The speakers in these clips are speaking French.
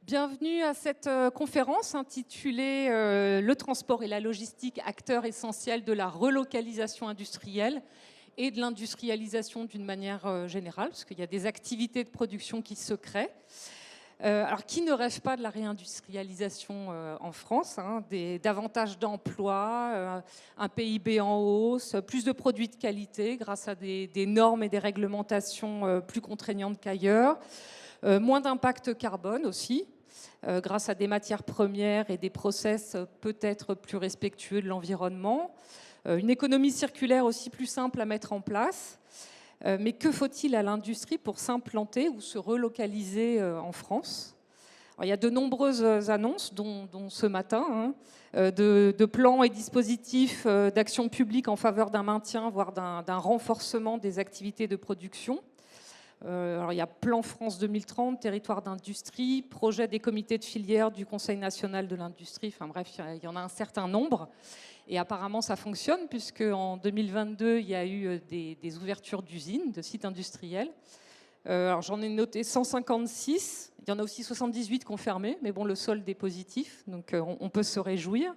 Bienvenue à cette conférence intitulée Le transport et la logistique, acteurs essentiels de la relocalisation industrielle et de l'industrialisation d'une manière générale, parce qu'il y a des activités de production qui se créent. Alors, qui ne rêve pas de la réindustrialisation en France, davantage d'emplois, un PIB en hausse, plus de produits de qualité grâce à des normes et des réglementations plus contraignantes qu'ailleurs, moins d'impact carbone aussi, grâce à des matières premières et des process peut-être plus respectueux de l'environnement, une économie circulaire aussi plus simple à mettre en place. Mais que faut-il à l'industrie pour s'implanter ou se relocaliser en France ? Alors, il y a de nombreuses annonces, dont ce matin, de plans et dispositifs d'action publique en faveur d'un maintien, voire d'un renforcement des activités de production. Alors, il y a Plan France 2030, territoire d'industrie, projet des comités de filière du Conseil national de l'industrie, enfin bref, il y en a un certain nombre. Et apparemment, ça fonctionne, puisqu'en 2022, il y a eu des ouvertures d'usines, de sites industriels. Alors, j'en ai noté 156. Il y en a aussi 78 confirmés, mais bon, le solde est positif, donc on peut se réjouir.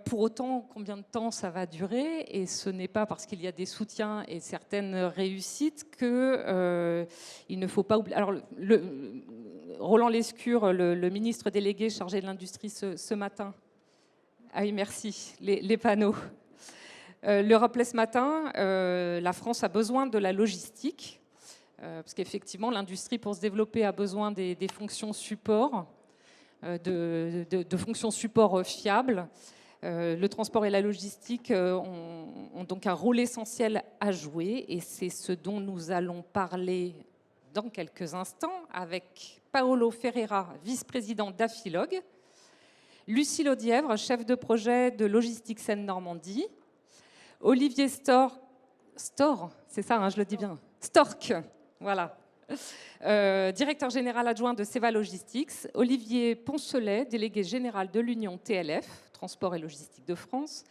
Pour autant, combien de temps ça va durer? Et ce n'est pas parce qu'il y a des soutiens et certaines réussites qu'il ne faut pas oublier. Alors, Roland Lescure, le ministre délégué chargé de l'industrie ce matin, ah oui, merci. Les panneaux. Le rappelait ce matin, la France a besoin de la logistique, parce qu'effectivement, l'industrie, pour se développer, a besoin des fonctions support, de fonctions support fiables. Le transport et la logistique ont donc un rôle essentiel à jouer, et c'est ce dont nous allons parler dans quelques instants avec Paolo Ferreira, vice-président d'Afilog, Lucille Audièvre, chef de projet de Logistique Seine-Normandie. Olivier Stork, c'est ça, je le dis bien. Stork, voilà. Directeur général adjoint de Seva Logistics. Olivier Poncelet, délégué général de l'Union TLF, Transport et Logistique de France.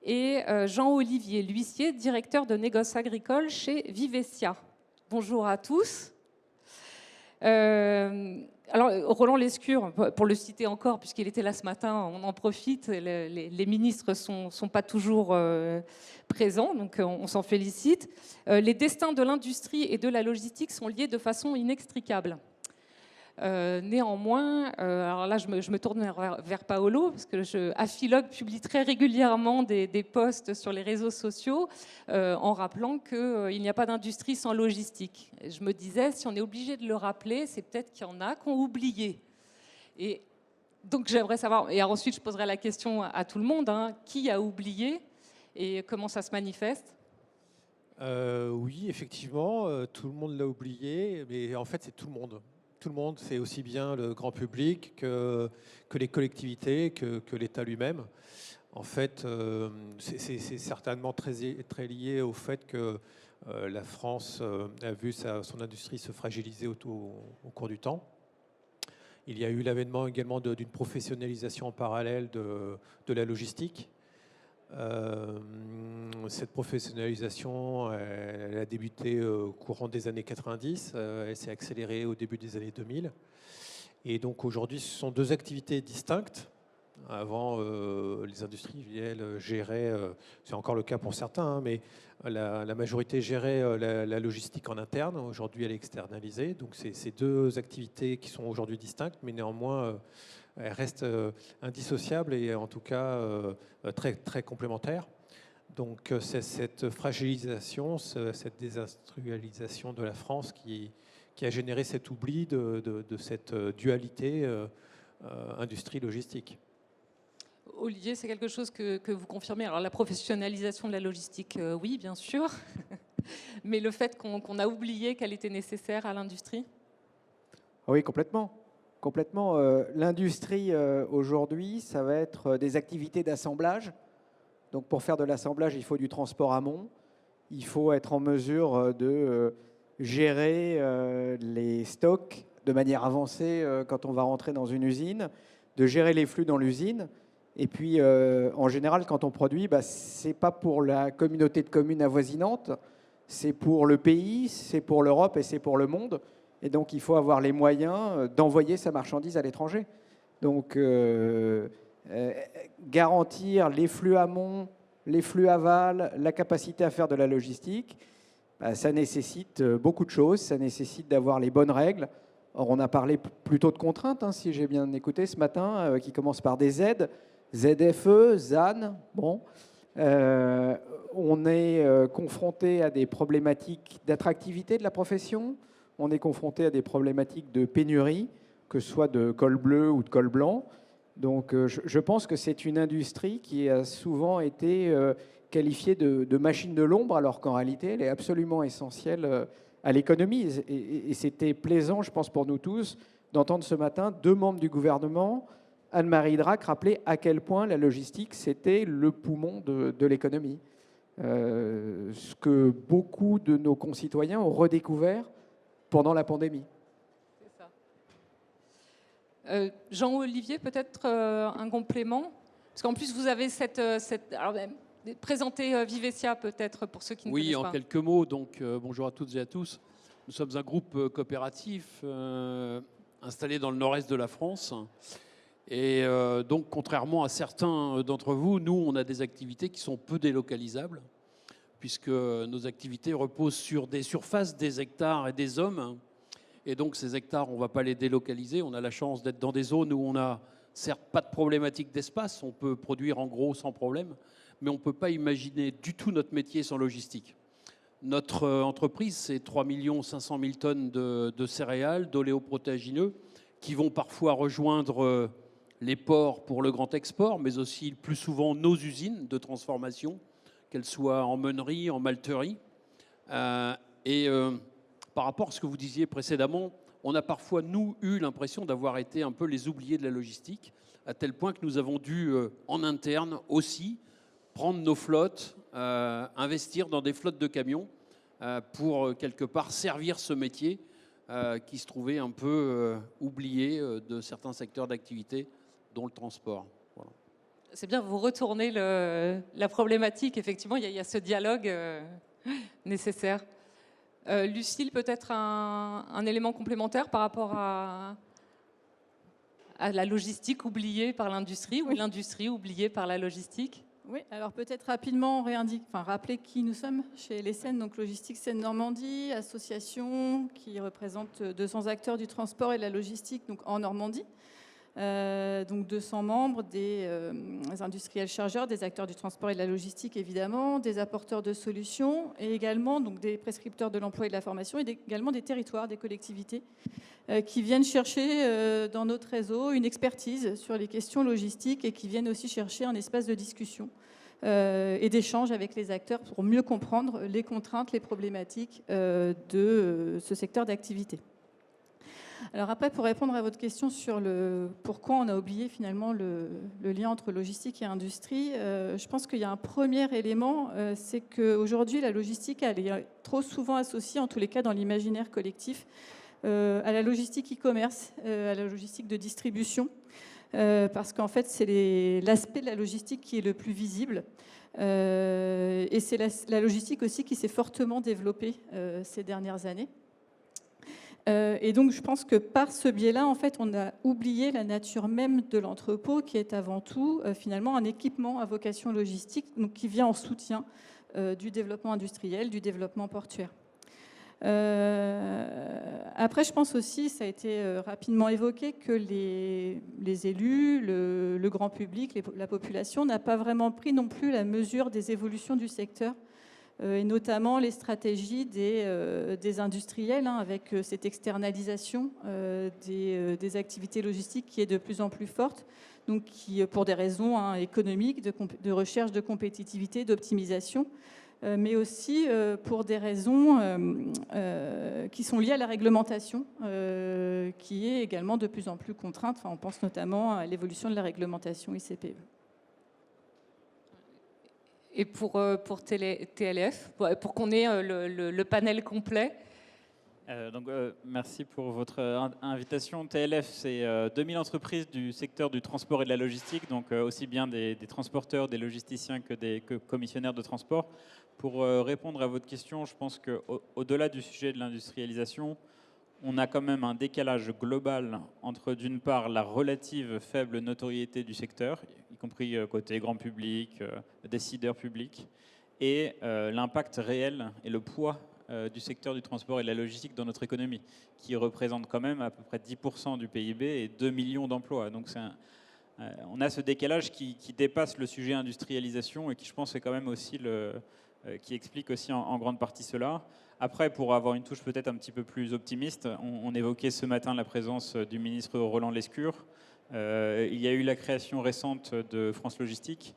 Et Jean-Olivier L'Huissier, directeur de négoce agricole chez Vivesia. Bonjour à tous. Alors, Roland Lescure, pour le citer encore, puisqu'il était là ce matin, on en profite, les ministres ne sont pas toujours présents, donc on s'en félicite. Les destins de l'industrie et de la logistique sont liés de façon inextricable. Néanmoins, alors là je me tourne vers Paolo, parce que Afilog publie très régulièrement des posts sur les réseaux sociaux en rappelant qu'il n'y a pas d'industrie sans logistique. Et je me disais, si on est obligé de le rappeler, c'est peut-être qu'il y en a qui ont oublié. Et donc j'aimerais savoir, et ensuite je poserai la question à tout le monde, qui a oublié et comment ça se manifeste? Oui, effectivement, tout le monde l'a oublié, mais en fait c'est tout le monde. Tout le monde, c'est aussi bien le grand public que les collectivités, que l'État lui-même. En fait, c'est certainement très lié au fait que la France a vu son industrie se fragiliser au cours du temps. Il y a eu l'avènement également d'une professionnalisation en parallèle de la logistique. Cette professionnalisation, elle a débuté au courant des années 90, elle s'est accélérée au début des années 2000. Et donc aujourd'hui, ce sont deux activités distinctes. Avant, les industriels géraient, c'est encore le cas pour certains, mais la majorité gérait la logistique en interne. Aujourd'hui, elle est externalisée. Donc c'est deux activités qui sont aujourd'hui distinctes, mais néanmoins, elles restent indissociables et en tout cas très, très complémentaires. Donc c'est cette fragilisation, cette désindustrialisation de la France qui a généré cet oubli de cette dualité industrie-logistique. Olivier, c'est quelque chose que vous confirmez. Alors la professionnalisation de la logistique, oui, bien sûr. Mais le fait qu'on a oublié qu'elle était nécessaire à l'industrie? Oui, complètement. Complètement. L'industrie aujourd'hui, ça va être des activités d'assemblage. Donc pour faire de l'assemblage, il faut du transport amont. Il faut être en mesure de gérer les stocks de manière avancée quand on va rentrer dans une usine, de gérer les flux dans l'usine. Et puis, en général, quand on produit, ce n'est pas pour la communauté de communes avoisinante, c'est pour le pays, c'est pour l'Europe et c'est pour le monde. Et donc, il faut avoir les moyens d'envoyer sa marchandise à l'étranger. Donc, garantir les flux amont, les flux aval, la capacité à faire de la logistique, ça nécessite beaucoup de choses. Ça nécessite d'avoir les bonnes règles. Or, on a parlé plutôt de contraintes, hein, si j'ai bien écouté ce matin, qui commencent par des aides, ZFE, ZAN. Bon, on est confronté à des problématiques d'attractivité de la profession. On est confronté à des problématiques de pénurie, que ce soit de col bleu ou de col blanc. Donc, je pense que c'est une industrie qui a souvent été qualifiée de machine de l'ombre, alors qu'en réalité, elle est absolument essentielle à l'économie. Et c'était plaisant, je pense, pour nous tous, d'entendre ce matin 2 membres du gouvernement, Anne-Marie Drac, rappeler à quel point la logistique, c'était le poumon de l'économie. Ce que beaucoup de nos concitoyens ont redécouvert pendant la pandémie. Jean-Olivier, peut-être un complément? Parce qu'en plus, vous avez alors, présentez Vivesia, peut-être, pour ceux qui ne connaissent pas. Oui, en quelques mots. Donc, bonjour à toutes et à tous. Nous sommes un groupe coopératif installé dans le nord-est de la France. Et donc, contrairement à certains d'entre vous, nous, on a des activités qui sont peu délocalisables, puisque nos activités reposent sur des surfaces, des hectares et des hommes. Et donc, ces hectares, on ne va pas les délocaliser. On a la chance d'être dans des zones où on n'a certes pas de problématique d'espace. On peut produire en gros sans problème, mais on ne peut pas imaginer du tout notre métier sans logistique. Notre entreprise, c'est 3 500 000 tonnes de céréales, d'oléoprotéagineux, qui vont parfois rejoindre les ports pour le grand export, mais aussi le plus souvent nos usines de transformation, qu'elles soient en meunerie, en malterie. Par rapport à ce que vous disiez précédemment, on a parfois, nous, eu l'impression d'avoir été un peu les oubliés de la logistique, à tel point que nous avons dû, en interne aussi, prendre nos flottes, investir dans des flottes de camions pour, quelque part, servir ce métier qui se trouvait un peu oublié de certains secteurs d'activité, dont le transport. Voilà. C'est bien, vous retournez la problématique. Effectivement, il y a ce dialogue nécessaire. Lucille, peut-être un élément complémentaire par rapport à la logistique oubliée par l'industrie, ou l'industrie oubliée par la logistique? Oui, alors peut-être rapidement rappeler qui nous sommes chez les Seines, donc Logistique Seine-Normandie, association qui représente 200 acteurs du transport et de la logistique donc en Normandie. Donc 200 membres, des industriels chargeurs, des acteurs du transport et de la logistique évidemment, des apporteurs de solutions et également donc, des prescripteurs de l'emploi et de la formation et également des territoires, des collectivités qui viennent chercher dans notre réseau une expertise sur les questions logistiques et qui viennent aussi chercher un espace de discussion et d'échange avec les acteurs pour mieux comprendre les contraintes, les problématiques de ce secteur d'activité. Alors après, pour répondre à votre question sur pourquoi on a oublié finalement le lien entre logistique et industrie, je pense qu'il y a un premier élément, c'est qu'aujourd'hui, la logistique, elle est trop souvent associée, en tous les cas dans l'imaginaire collectif, à la logistique e-commerce, à la logistique de distribution, parce qu'en fait, c'est l'aspect de la logistique qui est le plus visible. Et c'est la logistique aussi qui s'est fortement développée ces dernières années. Et donc, je pense que par ce biais-là, en fait, on a oublié la nature même de l'entrepôt, qui est avant tout, finalement, un équipement à vocation logistique, donc qui vient en soutien du développement industriel, du développement portuaire. Après, je pense aussi, ça a été rapidement évoqué, que les élus, le grand public, la population n'a pas vraiment pris non plus la mesure des évolutions du secteur, et notamment les stratégies des industriels, avec cette externalisation des activités logistiques qui est de plus en plus forte, donc qui, pour des raisons économiques, de recherche de compétitivité, d'optimisation, mais aussi pour des raisons qui sont liées à la réglementation, qui est également de plus en plus contrainte. Enfin, on pense notamment à l'évolution de la réglementation ICPE. Et pour TLF, pour qu'on ait le panel complet. Merci pour votre invitation. TLF, c'est 2000 entreprises du secteur du transport et de la logistique, donc aussi bien des transporteurs, des logisticiens que des commissionnaires de transport. Pour répondre à votre question, je pense qu'au-delà du sujet de l'industrialisation, on a quand même un décalage global entre, d'une part, la relative faible notoriété du secteur, y compris côté grand public, décideurs publics, et l'impact réel et le poids du secteur du transport et de la logistique dans notre économie, qui représente quand même à peu près 10% du PIB et 2 millions d'emplois. Donc on a ce décalage qui dépasse le sujet industrialisation et qui, je pense, est quand même aussi qui explique aussi en grande partie cela. Après, pour avoir une touche peut-être un petit peu plus optimiste, on évoquait ce matin la présence du ministre Roland Lescure. Il y a eu la création récente de France Logistique,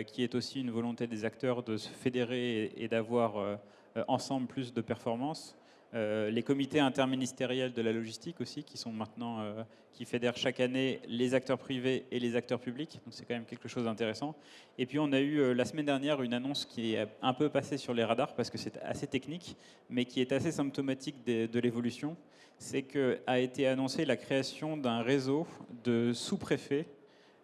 qui est aussi une volonté des acteurs de se fédérer et d'avoir ensemble plus de performances. Les comités interministériels de la logistique aussi, qui sont maintenant, qui fédèrent chaque année les acteurs privés et les acteurs publics. Donc c'est quand même quelque chose d'intéressant. Et puis on a eu la semaine dernière une annonce qui est un peu passée sur les radars parce que c'est assez technique, mais qui est assez symptomatique de l'évolution. C'est qu'a été annoncée la création d'un réseau de sous-préfets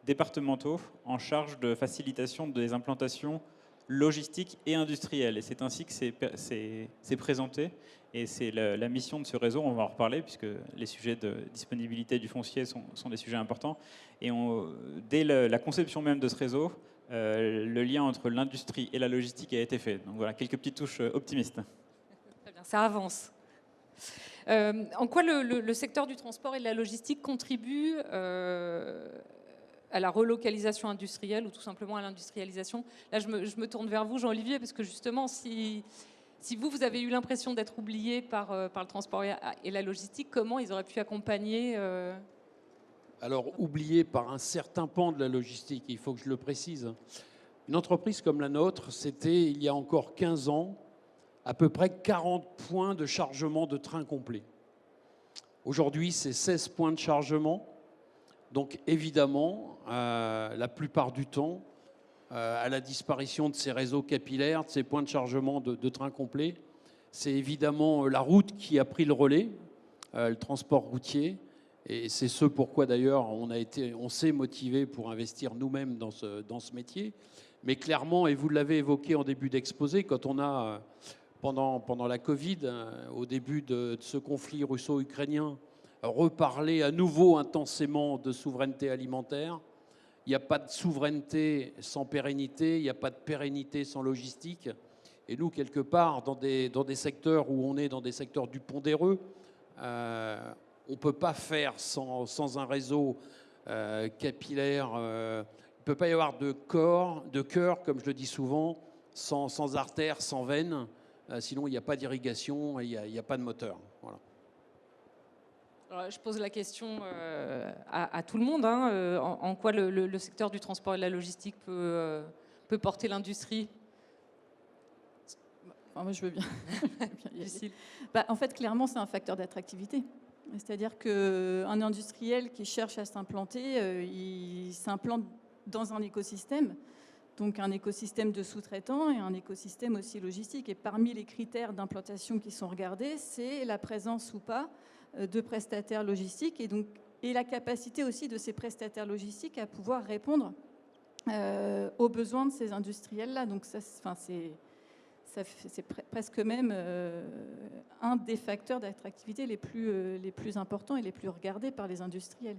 départementaux en charge de facilitation des implantations logistiques et industrielles. Et c'est ainsi que c'est présenté. Et c'est la mission de ce réseau, on va en reparler, puisque les sujets de disponibilité du foncier sont des sujets importants. Et dès la conception même de ce réseau, le lien entre l'industrie et la logistique a été fait. Donc voilà, quelques petites touches optimistes. Très bien, ça avance. En quoi le secteur du transport et de la logistique contribue à la relocalisation industrielle ou tout simplement à l'industrialisation? Là, je me tourne vers vous, Jean-Olivier, parce que justement, si vous avez eu l'impression d'être oublié par le transport et la logistique, comment ils auraient pu accompagner Alors, oublié par un certain pan de la logistique, il faut que je le précise. Une entreprise comme la nôtre, c'était, il y a encore 15 ans, à peu près 40 points de chargement de train complet. Aujourd'hui, c'est 16 points de chargement. Donc, évidemment, la plupart du temps, à la disparition de ces réseaux capillaires, de ces points de chargement de trains complets, c'est évidemment la route qui a pris le relais, le transport routier. Et c'est ce pourquoi d'ailleurs on s'est motivé pour investir nous-mêmes dans ce métier. Mais clairement, et vous l'avez évoqué en début d'exposé, quand on a, pendant la Covid, au début de ce conflit russo-ukrainien, reparlé à nouveau intensément de souveraineté alimentaire, il n'y a pas de souveraineté sans pérennité, il n'y a pas de pérennité sans logistique. Et nous, quelque part, dans des secteurs où on est dans des secteurs du pondéreux, on ne peut pas faire sans un réseau capillaire. Il ne peut pas y avoir de cœur, comme je le dis souvent, sans artères, sans veines. Sinon, il n'y a pas d'irrigation, il n'y a pas de moteur. Voilà. Alors, je pose la question à tout le monde. En quoi le secteur du transport et de la logistique peut porter l'industrie? Enfin, moi, je veux bien. Difficile. En fait, clairement, c'est un facteur d'attractivité. C'est-à-dire qu'un industriel qui cherche à s'implanter, il s'implante dans un écosystème, donc un écosystème de sous-traitants et un écosystème aussi logistique. Et parmi les critères d'implantation qui sont regardés, c'est la présence ou pas de prestataires logistiques et la capacité aussi de ces prestataires logistiques à pouvoir répondre aux besoins de ces industriels-là. Donc ça, c'est presque même un des facteurs d'attractivité les plus importants et les plus regardés par les industriels.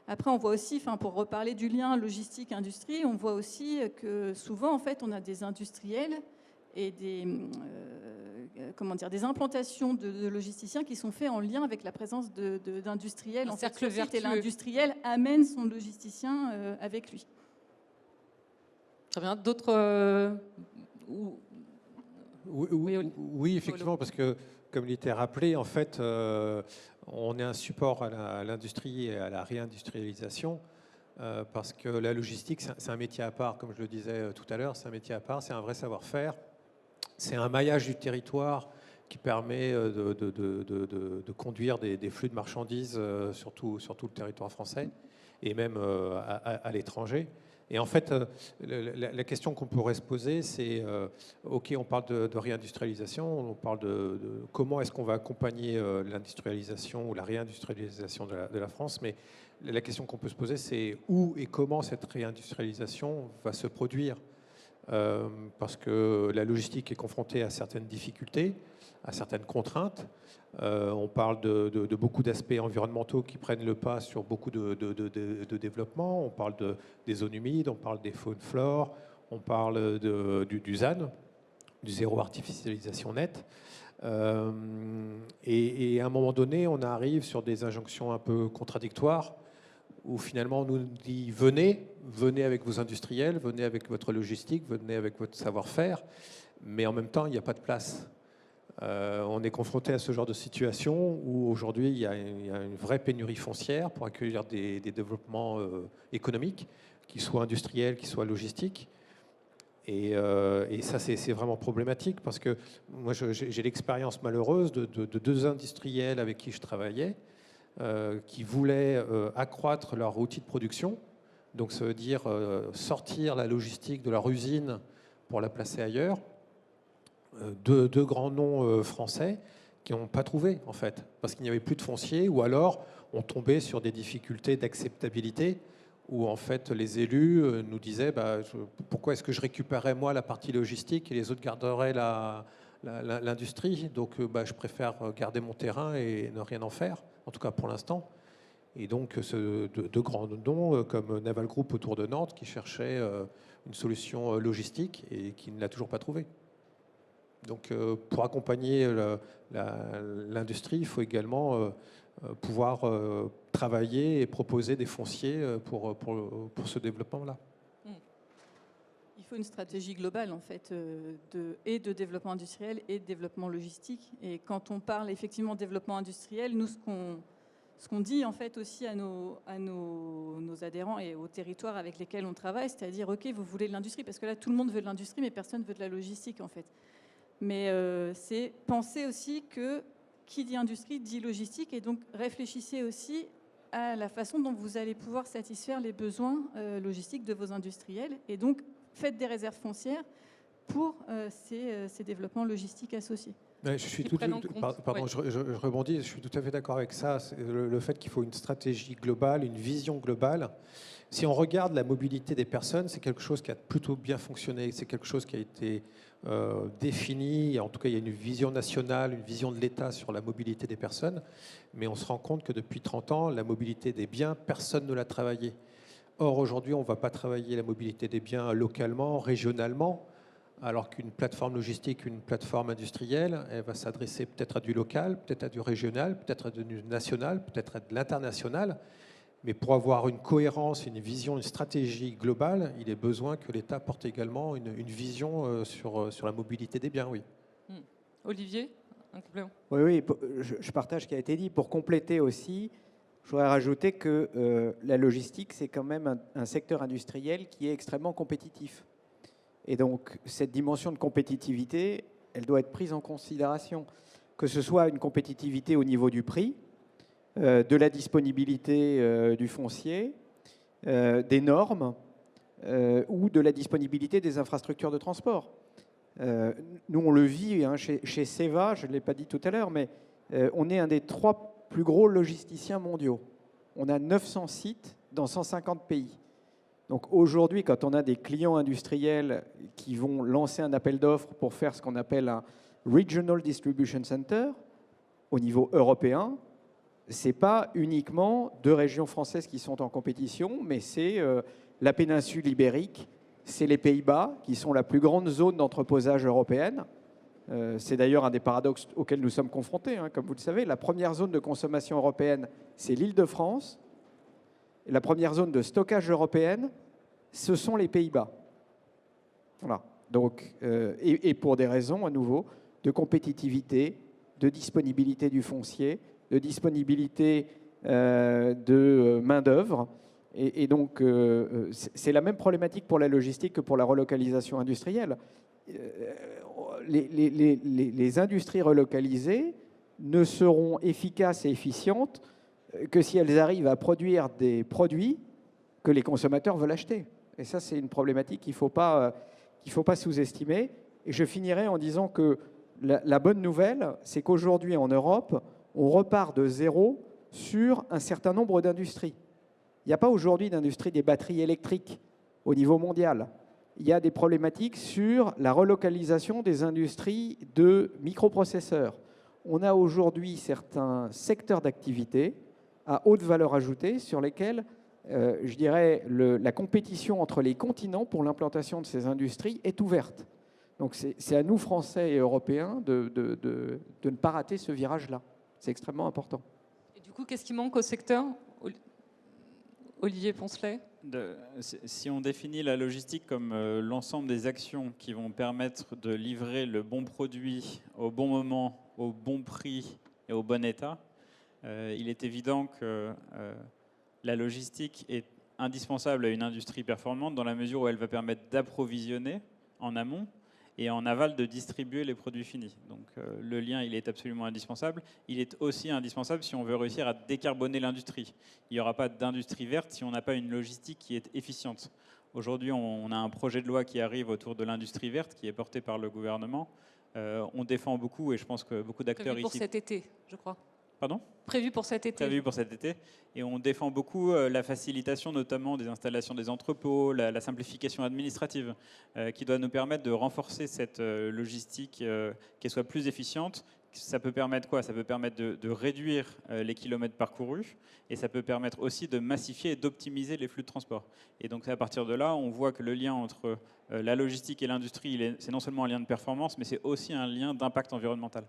Après, on voit aussi, pour reparler du lien logistique-industrie, on voit aussi que souvent, en fait, on a des industriels et des implantations de logisticiens qui sont faits en lien avec la présence d'industriels. Un cercle vertueux. Et l'industriel amène son logisticien avec lui. Très bien. D'autres Oui, effectivement, parce que, comme il était rappelé, en fait, on est un support à l'industrie et à la réindustrialisation, parce que la logistique, c'est un métier à part, comme je le disais tout à l'heure, c'est un métier à part, c'est un vrai savoir-faire, c'est un maillage du territoire qui permet de conduire des flux de marchandises sur tout le territoire français et même à l'étranger. Et en fait, la question qu'on pourrait se poser, c'est OK, on parle de réindustrialisation, on parle de comment est-ce qu'on va accompagner l'industrialisation ou la réindustrialisation de la France, mais la question qu'on peut se poser, c'est où et comment cette réindustrialisation va se produire. parce que la logistique est confrontée à certaines difficultés, à certaines contraintes. On parle de beaucoup d'aspects environnementaux qui prennent le pas sur beaucoup de développement. On parle des zones humides, on parle des faunes flores, on parle du ZAN, du zéro artificialisation nette. Et à un moment donné, on arrive sur des injonctions un peu contradictoires où finalement on nous dit venez avec vos industriels, venez avec votre logistique, venez avec votre savoir-faire, mais en même temps, il n'y a pas de place. On est confronté à ce genre de situation où aujourd'hui il y a une vraie pénurie foncière pour accueillir des développements économiques, qu'ils soient industriels, qu'ils soient logistiques. Et ça, c'est vraiment problématique parce que moi, j'ai l'expérience malheureuse de deux industriels avec qui je travaillais qui voulaient accroître leur outil de production. Donc, ça veut dire sortir la logistique de leur usine pour la placer ailleurs. Deux grands noms français qui n'ont pas trouvé, en fait, parce qu'il n'y avait plus de foncier, ou alors on tombait sur des difficultés d'acceptabilité, où en fait les élus nous disaient pourquoi est-ce que je récupérerais moi la partie logistique et les autres garderaient l'industrie, donc je préfère garder mon terrain et ne rien en faire, en tout cas pour l'instant. Et donc deux grands noms comme Naval Group autour de Nantes qui cherchaient une solution logistique et qui ne l'a toujours pas trouvée. Donc pour accompagner l'industrie, il faut également pouvoir travailler et proposer des fonciers pour ce développement-là. Il faut une stratégie globale en fait de développement industriel et de développement logistique. Et quand on parle effectivement de développement industriel, nous ce qu'on dit en fait aussi à nos adhérents et aux territoires avec lesquels on travaille, c'est-à-dire ok, vous voulez de l'industrie, parce que là tout le monde veut de l'industrie, mais personne veut de la logistique en fait. Mais c'est penser aussi que qui dit industrie dit logistique, et donc réfléchissez aussi à la façon dont vous allez pouvoir satisfaire les besoins logistiques de vos industriels, et donc faites des réserves foncières pour ces développements logistiques associés. Je suis je rebondis, je suis tout à fait d'accord avec ça. Le fait qu'il faut une stratégie globale, une vision globale. Si on regarde la mobilité des personnes, c'est quelque chose qui a plutôt bien fonctionné. C'est quelque chose qui a été défini. En tout cas, il y a une vision nationale, une vision de l'État sur la mobilité des personnes. Mais on se rend compte que depuis 30 ans, la mobilité des biens, personne ne l'a travaillé. Or, aujourd'hui, on ne va pas travailler la mobilité des biens localement, régionalement, alors qu'une plateforme logistique, une plateforme industrielle, elle va s'adresser peut-être à du local, peut-être à du régional, peut-être à du national, peut-être à de l'international. Mais pour avoir une cohérence, une vision, une stratégie globale, il est besoin que l'État porte également une vision sur la mobilité des biens, oui. Olivier, un complément ? Oui, je partage ce qui a été dit. Pour compléter aussi, je voudrais rajouter que la logistique, c'est quand même un secteur industriel qui est extrêmement compétitif. Et donc, cette dimension de compétitivité, elle doit être prise en considération, que ce soit une compétitivité au niveau du prix, de la disponibilité du foncier, des normes ou de la disponibilité des infrastructures de transport. Nous, on le vit chez Seva, je ne l'ai pas dit tout à l'heure, mais on est un des 3 plus gros logisticiens mondiaux. On a 900 sites dans 150 pays. Donc aujourd'hui, quand on a des clients industriels qui vont lancer un appel d'offres pour faire ce qu'on appelle un Regional Distribution Center au niveau européen, ce n'est pas uniquement 2 régions françaises qui sont en compétition, mais c'est la péninsule ibérique, c'est les Pays-Bas, qui sont la plus grande zone d'entreposage européenne. C'est d'ailleurs un des paradoxes auxquels nous sommes confrontés, comme vous le savez. La première zone de consommation européenne, c'est l'Île-de-France. La première zone de stockage européenne, ce sont les Pays-Bas. Voilà. Donc, et pour des raisons, à nouveau, de compétitivité, de disponibilité du foncier, de disponibilité de main-d'œuvre. Et donc, c'est la même problématique pour la logistique que pour la relocalisation industrielle. Les industries relocalisées ne seront efficaces et efficientes que si elles arrivent à produire des produits que les consommateurs veulent acheter. Et ça, c'est une problématique qu'il ne faut pas sous-estimer. Et je finirai en disant que la bonne nouvelle, c'est qu'aujourd'hui, en Europe, on repart de zéro sur un certain nombre d'industries. Il n'y a pas aujourd'hui d'industrie des batteries électriques au niveau mondial. il y a des problématiques sur la relocalisation des industries de microprocesseurs. On a aujourd'hui certains secteurs d'activité à haute valeur ajoutée sur lesquels, je dirais, la compétition entre les continents pour l'implantation de ces industries est ouverte. Donc c'est à nous, Français et Européens, de ne pas rater ce virage-là. C'est extrêmement important. Et du coup, qu'est-ce qui manque au secteur, Olivier Poncelet? Si on définit la logistique comme l'ensemble des actions qui vont permettre de livrer le bon produit au bon moment, au bon prix et au bon état, il est évident que la logistique est indispensable à une industrie performante dans la mesure où elle va permettre d'approvisionner en amont et en aval de distribuer les produits finis. Donc le lien, il est absolument indispensable. Il est aussi indispensable si on veut réussir à décarboner l'industrie. Il n'y aura pas d'industrie verte si on n'a pas une logistique qui est efficiente. Aujourd'hui, on a un projet de loi qui arrive autour de l'industrie verte qui est porté par le gouvernement. On défend beaucoup, et je pense que beaucoup d'acteurs ici... Prévu pour cet été, je crois. Pardon ? Prévu pour cet été. Prévu pour cet été. Et on défend beaucoup la facilitation notamment des installations des entrepôts, la simplification administrative qui doit nous permettre de renforcer cette logistique, qu'elle soit plus efficiente. Ça peut permettre quoi? Ça peut permettre de réduire les kilomètres parcourus et ça peut permettre aussi de massifier et d'optimiser les flux de transport. Et donc à partir de là, on voit que le lien entre la logistique et l'industrie, c'est non seulement un lien de performance, mais c'est aussi un lien d'impact environnemental.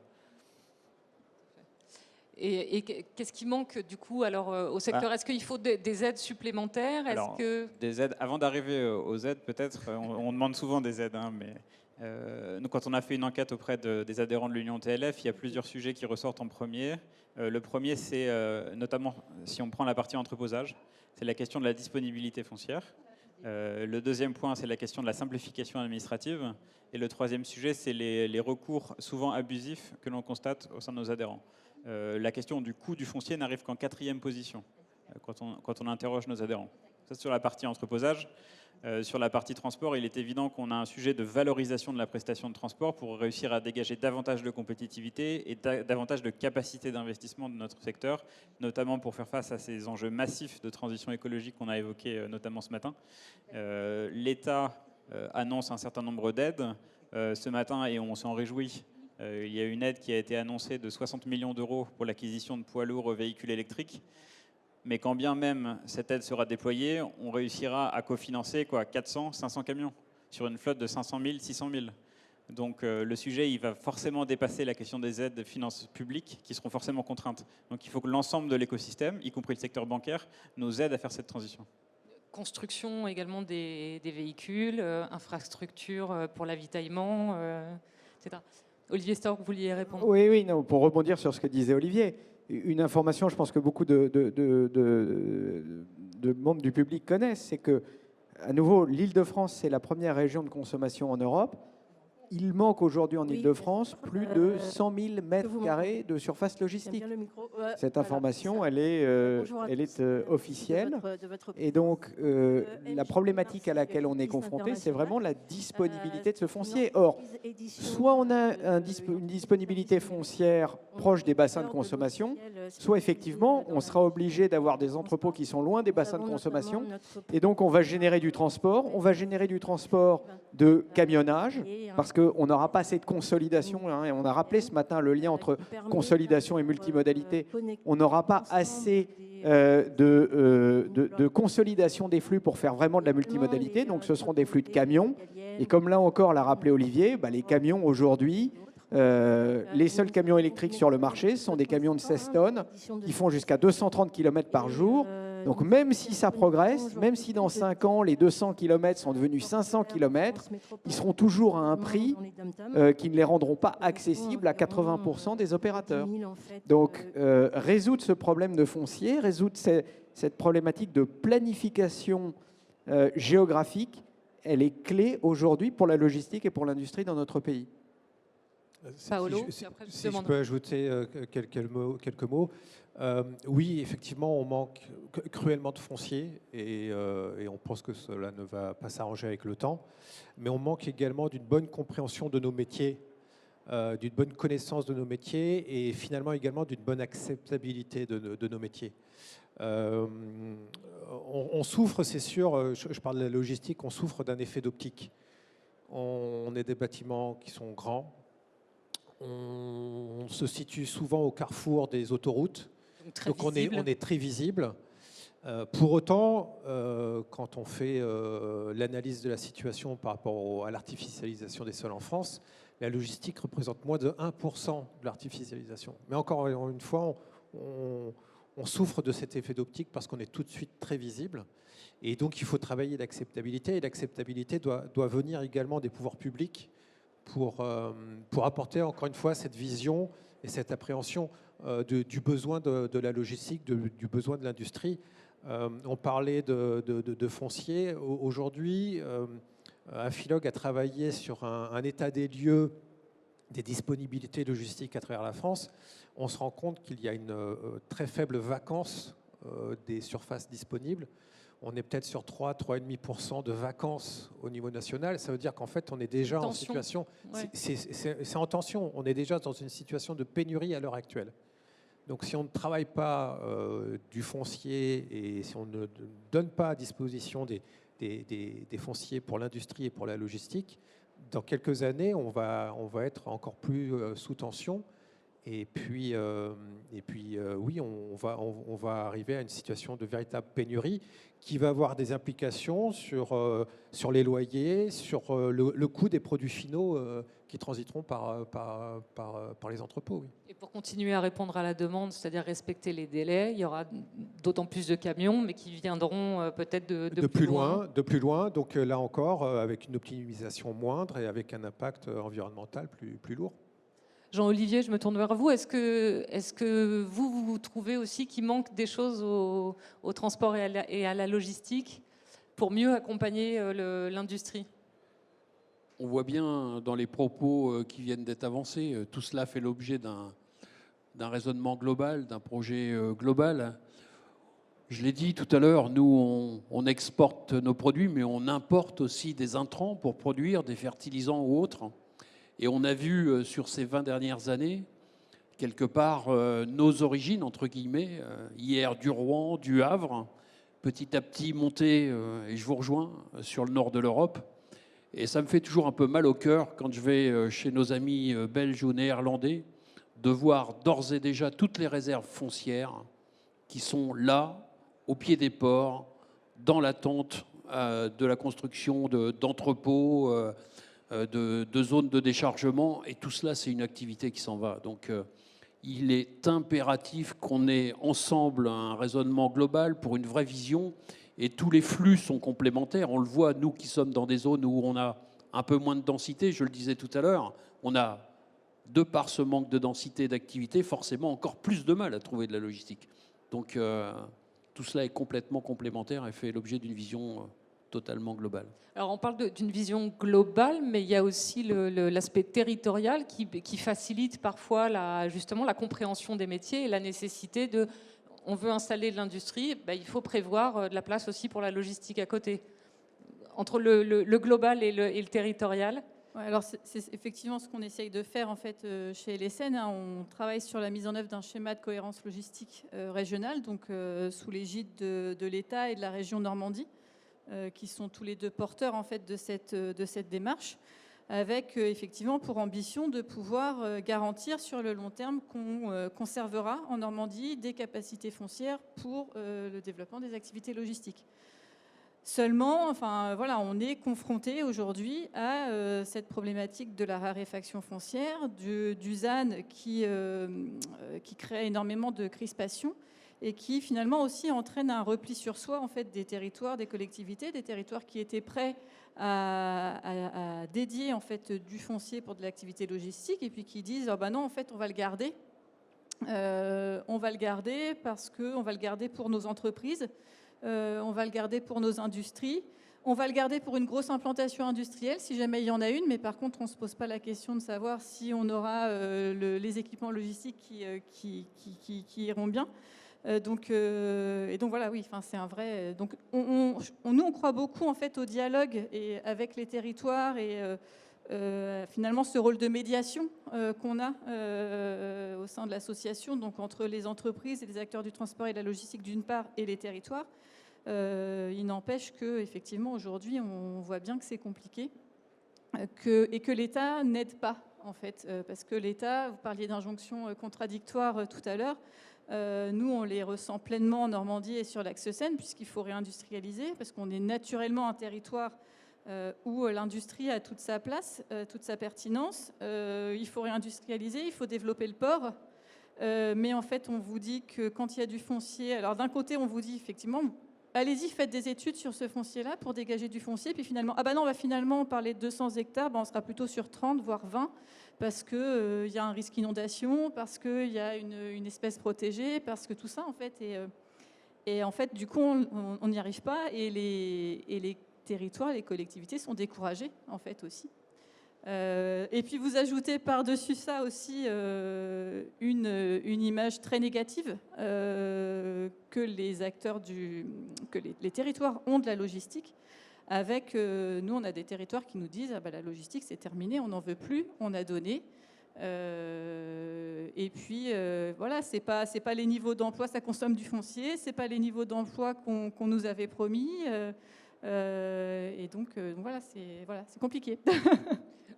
Et qu'est-ce qui manque du coup alors au secteur? Est-ce qu'il faut des aides supplémentaires? Alors, des aides, avant d'arriver aux aides, peut-être, on demande souvent des aides, hein, mais nous, quand on a fait une enquête auprès des adhérents de l'Union TLF, il y a plusieurs sujets qui ressortent en premier. Le premier, c'est notamment, si on prend la partie entreposage, c'est la question de la disponibilité foncière. Le deuxième point, c'est la question de la simplification administrative. Et le troisième sujet, c'est les recours souvent abusifs que l'on constate au sein de nos adhérents. La question du coût du foncier n'arrive qu'en 4e position quand on interroge nos adhérents. Ça, sur la partie entreposage. Sur la partie transport, il est évident qu'on a un sujet de valorisation de la prestation de transport pour réussir à dégager davantage de compétitivité et davantage de capacité d'investissement de notre secteur, notamment pour faire face à ces enjeux massifs de transition écologique qu'on a évoqués notamment ce matin. L'État annonce un certain nombre d'aides ce matin et on s'en réjouit. Il y a une aide qui a été annoncée de 60 millions d'euros pour l'acquisition de poids lourds véhicules électriques. Mais quand bien même cette aide sera déployée, on réussira à cofinancer 400, 500 camions sur une flotte de 500 000, 600 000. Donc le sujet, il va forcément dépasser la question des aides de finances publiques qui seront forcément contraintes. Donc il faut que l'ensemble de l'écosystème, y compris le secteur bancaire, nous aide à faire cette transition. Construction également des véhicules, infrastructures pour l'avitaillement, etc. Olivier Storck, vous vouliez répondre? Oui, non, pour rebondir sur ce que disait Olivier, une information, je pense que beaucoup de membres du public connaissent, c'est que, à nouveau, l'Île-de-France, c'est la première région de consommation en Europe. Il manque aujourd'hui en Île-de-France plus de 100 000 mètres carrés de surface logistique. Cette information, elle est officielle. Et donc, la problématique à laquelle on est confronté, c'est vraiment la disponibilité de ce foncier. Or, soit on a une disponibilité foncière proche des bassins de consommation, soit effectivement, on sera obligé d'avoir des entrepôts qui sont loin des bassins de consommation. Et donc, on va générer du transport. On va générer du transport de camionnage, parce qu'on n'aura pas assez de consolidation. Hein, et on a rappelé ce matin le lien entre consolidation et multimodalité. On n'aura pas assez de consolidation des flux pour faire vraiment de la multimodalité. Donc ce seront des flux de camions. Et comme là encore l'a rappelé Olivier, les camions aujourd'hui, les seuls camions électriques sur le marché sont des camions de 16 tonnes qui font jusqu'à 230 km par jour. Donc même si ça progresse, même si dans 5 ans, les 200 km sont devenus 500 km, ils seront toujours à un prix qui ne les rendront pas accessibles à 80% des opérateurs. Donc résoudre ce problème de foncier, résoudre cette problématique de planification géographique, elle est clé aujourd'hui pour la logistique et pour l'industrie dans notre pays. Paolo, si je peux ajouter quelques mots. Oui, effectivement, on manque cruellement de foncier et on pense que cela ne va pas s'arranger avec le temps. Mais on manque également d'une bonne compréhension de nos métiers, d'une bonne connaissance de nos métiers et finalement également d'une bonne acceptabilité de nos métiers. On souffre, c'est sûr, je parle de la logistique, on souffre d'un effet d'optique. On est des bâtiments qui sont grands, on se situe souvent au carrefour des autoroutes, donc on est très visible. Pour autant, quand on fait l'analyse de la situation par rapport à l'artificialisation des sols en France, la logistique représente moins de 1% de l'artificialisation. Mais encore une fois, on souffre de cet effet d'optique parce qu'on est tout de suite très visible. Et donc, il faut travailler l'acceptabilité. Et l'acceptabilité doit venir également des pouvoirs publics pour apporter, encore une fois, cette vision et cette appréhension du besoin de la logistique, du besoin de l'industrie. On parlait de foncier. Aujourd'hui, Infilog a travaillé sur un état des lieux des disponibilités logistiques à travers la France. On se rend compte qu'il y a une très faible vacance des surfaces disponibles. On est peut-être sur 3,5% de vacances au niveau national. Ça veut dire qu'en fait, on est déjà en situation... Ouais. C'est en tension. On est déjà dans une situation de pénurie à l'heure actuelle. Donc si on ne travaille pas du foncier et si on ne donne pas à disposition des fonciers pour l'industrie et pour la logistique, dans quelques années, on va être encore plus sous tension. Et puis oui, on va arriver à une situation de véritable pénurie qui va avoir des implications sur les loyers, sur le coût des produits finaux qui transiteront par les entrepôts. Oui. Et pour continuer à répondre à la demande, c'est-à-dire respecter les délais, il y aura d'autant plus de camions, mais qui viendront peut-être de plus loin. De plus loin, donc là encore, avec une optimisation moindre et avec un impact environnemental plus lourd. Jean-Olivier, je me tourne vers vous. Est-ce que vous trouvez aussi qu'il manque des choses au transport et à la logistique pour mieux accompagner l'industrie ? On voit bien dans les propos qui viennent d'être avancés, tout cela fait l'objet d'un raisonnement global, d'un projet global. Je l'ai dit tout à l'heure, nous, on exporte nos produits, mais on importe aussi des intrants pour produire des fertilisants ou autres. Et on a vu sur ces 20 dernières années, quelque part, nos origines, entre guillemets, hier du Rouen, du Havre, petit à petit monter, et je vous rejoins, sur le nord de l'Europe. Et ça me fait toujours un peu mal au cœur quand je vais chez nos amis belges ou néerlandais, de voir d'ores et déjà toutes les réserves foncières qui sont là, au pied des ports, dans l'attente de la construction d'entrepôts, de zones de déchargement, et tout cela, c'est une activité qui s'en va. Donc, il est impératif qu'on ait ensemble un raisonnement global pour une vraie vision, et tous les flux sont complémentaires. On le voit, nous qui sommes dans des zones où on a un peu moins de densité, je le disais tout à l'heure, on a, de par ce manque de densité d'activité, forcément encore plus de mal à trouver de la logistique. Donc, tout cela est complètement complémentaire et fait l'objet d'une vision totalement globale. Alors on parle d'une vision globale, mais il y a aussi l'aspect territorial qui facilite parfois justement la compréhension des métiers et la nécessité de... On veut installer de l'industrie, il faut prévoir de la place aussi pour la logistique à côté. Entre le global et le territorial. Ouais, alors c'est effectivement ce qu'on essaye de faire en fait chez LSN. On travaille sur la mise en œuvre d'un schéma de cohérence logistique régional, donc sous l'égide de l'État et de la région Normandie, qui sont tous les deux porteurs en fait de cette démarche, avec effectivement pour ambition de pouvoir garantir sur le long terme qu'on conservera en Normandie des capacités foncières pour le développement des activités logistiques. Seulement, on est confronté aujourd'hui à cette problématique de la raréfaction foncière, du ZAN qui crée énormément de crispation et qui finalement aussi entraîne un repli sur soi en fait, des territoires, des collectivités, des territoires qui étaient prêts à dédier en fait, du foncier pour de l'activité logistique et puis qui disent oh non, en fait, on va le garder. On va le garder parce qu'on va le garder pour nos entreprises. On va le garder pour nos industries. On va le garder pour une grosse implantation industrielle, si jamais il y en a une. Mais par contre, on ne se pose pas la question de savoir si on aura les équipements logistiques qui iront bien. Donc voilà, oui, c'est un vrai... Donc nous, on croit beaucoup en fait, au dialogue et avec les territoires et finalement ce rôle de médiation qu'on a au sein de l'association, donc entre les entreprises et les acteurs du transport et de la logistique d'une part et les territoires. Il n'empêche qu'effectivement aujourd'hui on voit bien que c'est compliqué et que l'État n'aide pas en fait, parce que l'État, vous parliez d'injonctions contradictoires tout à l'heure, nous on les ressent pleinement en Normandie et sur l'axe Seine puisqu'il faut réindustrialiser, parce qu'on est naturellement un territoire où l'industrie a toute sa place, toute sa pertinence. Il faut réindustrialiser, il faut développer le port. Mais en fait, on vous dit que quand il y a du foncier, alors d'un côté, on vous dit effectivement, allez-y, faites des études sur ce foncier-là pour dégager du foncier. Puis finalement, ah ben non, on va finalement parler de 200 hectares, ben on sera plutôt sur 30, voire 20, parce qu'il y a un risque inondation, parce qu'il y a une espèce protégée, parce que tout ça, en fait, et en fait, du coup, on n'y arrive pas, et les territoires, les collectivités sont découragés, en fait, aussi. Et puis vous ajoutez par-dessus ça aussi une image très négative que les acteurs que les territoires ont de la logistique. Avec nous, on a des territoires qui nous disent ah bah, la logistique c'est terminé, on n'en veut plus, on a donné. Et puis voilà, c'est pas les niveaux d'emploi, ça consomme du foncier, c'est pas les niveaux d'emploi qu'on nous avait promis. Et donc voilà, c'est compliqué.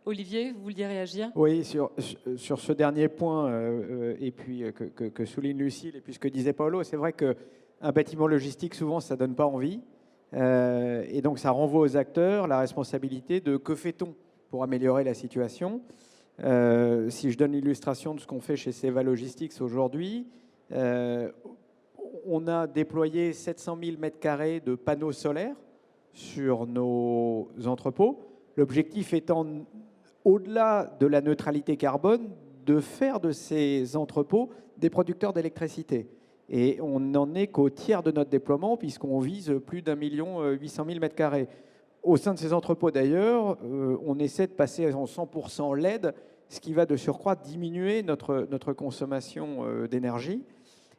Olivier, vous vouliez réagir? Oui, sur ce dernier point, et puis que souligne Lucile, et puis ce que disait Paolo, c'est vrai qu'un bâtiment logistique, souvent, ça ne donne pas envie. Et donc, ça renvoie aux acteurs la responsabilité de que fait-on pour améliorer la situation. Si je donne l'illustration de ce qu'on fait chez Seva Logistics aujourd'hui, on a déployé 700 000 m² de panneaux solaires sur nos entrepôts. L'objectif étant, au-delà de la neutralité carbone, de faire de ces entrepôts des producteurs d'électricité. Et on n'en est qu'au tiers de notre déploiement, puisqu'on vise plus d'1 800 000 m². Au sein de ces entrepôts, d'ailleurs, on essaie de passer en 100% LED, ce qui va de surcroît diminuer notre consommation d'énergie.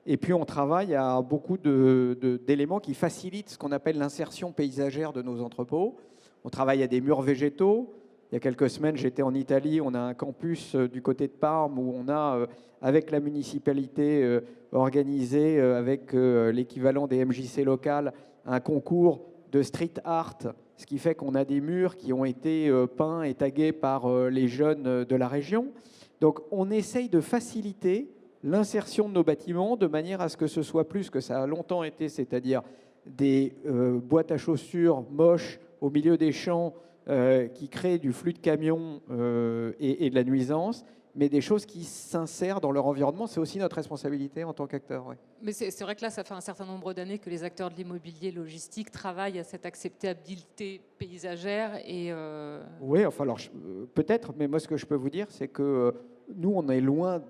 Et puis, on travaille à beaucoup d'éléments qui facilitent ce qu'on appelle l'insertion paysagère de nos entrepôts. On travaille à des murs végétaux. Il y a quelques semaines, j'étais en Italie. On a un campus du côté de Parme où on a, avec la municipalité, organisé avec l'équivalent des MJC locales, un concours de street art, ce qui fait qu'on a des murs qui ont été peints et tagués par les jeunes de la région. Donc, on essaye de faciliter l'insertion de nos bâtiments de manière à ce que ce soit plus que ça a longtemps été, c'est-à-dire des boîtes à chaussures moches au milieu des champs qui créent du flux de camions et de la nuisance, mais des choses qui s'insèrent dans leur environnement. C'est aussi notre responsabilité en tant qu'acteur. Ouais. Mais c'est vrai que là, ça fait un certain nombre d'années que les acteurs de l'immobilier logistique travaillent à cette acceptabilité paysagère. Oui, enfin, alors peut-être, mais moi, ce que je peux vous dire, c'est que nous, on est loin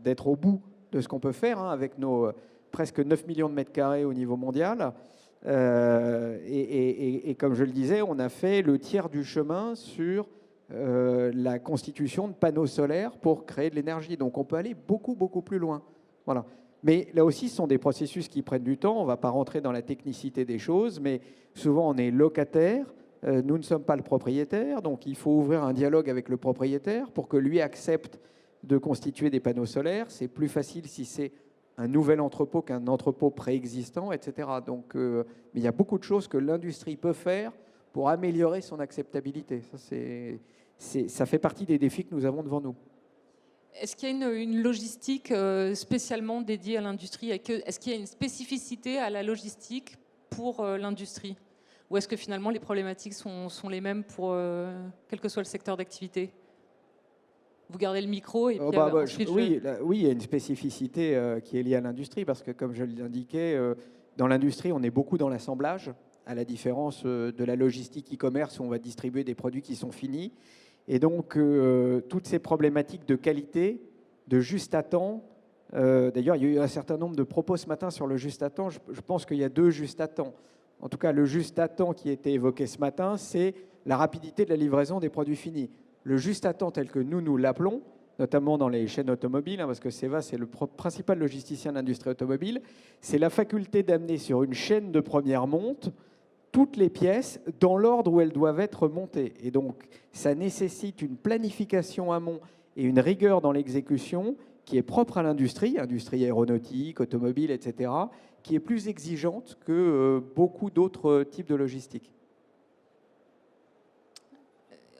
d'être au bout de ce qu'on peut faire avec nos presque 9 millions de mètres carrés au niveau mondial. Et comme je le disais, on a fait le tiers du chemin sur la constitution de panneaux solaires pour créer de l'énergie. Donc on peut aller beaucoup, beaucoup plus loin. Voilà. Mais là aussi, ce sont des processus qui prennent du temps. On ne va pas rentrer dans la technicité des choses, mais souvent on est locataire. Nous ne sommes pas le propriétaire, donc il faut ouvrir un dialogue avec le propriétaire pour que lui accepte de constituer des panneaux solaires. C'est plus facile si c'est un nouvel entrepôt qu'un entrepôt préexistant, etc. Donc, mais il y a beaucoup de choses que l'industrie peut faire pour améliorer son acceptabilité. Ça fait partie des défis que nous avons devant nous. Est-ce qu'il y a une logistique spécialement dédiée à l'industrie? Est-ce qu'il y a une spécificité à la logistique pour l'industrie? Ou est-ce que finalement les problématiques sont les mêmes pour quel que soit le secteur d'activité? Vous gardez le micro et puis ensuite oui, il y a une spécificité qui est liée à l'industrie parce que, comme je l'indiquais, dans l'industrie, on est beaucoup dans l'assemblage, à la différence de la logistique e-commerce où on va distribuer des produits qui sont finis. Et donc, toutes ces problématiques de qualité, de juste à temps. D'ailleurs, il y a eu un certain nombre de propos ce matin sur le juste à temps. Je pense qu'il y a 2 juste à temps. En tout cas, le juste à temps qui a été évoqué ce matin, c'est la rapidité de la livraison des produits finis. Le juste à temps tel que nous l'appelons, notamment dans les chaînes automobiles, parce que Seva, c'est le principal logisticien de l'industrie automobile, c'est la faculté d'amener sur une chaîne de première monte toutes les pièces dans l'ordre où elles doivent être montées. Et donc, ça nécessite une planification amont et une rigueur dans l'exécution qui est propre à l'industrie, industrie aéronautique, automobile, etc., qui est plus exigeante que beaucoup d'autres types de logistique.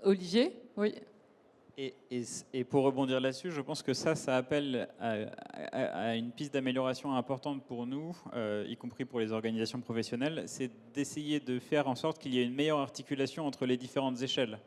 Olivier? Oui. Et pour rebondir là-dessus, je pense que ça appelle à une piste d'amélioration importante pour nous, y compris pour les organisations professionnelles, c'est d'essayer de faire en sorte qu'il y ait une meilleure articulation entre les différentes échelles.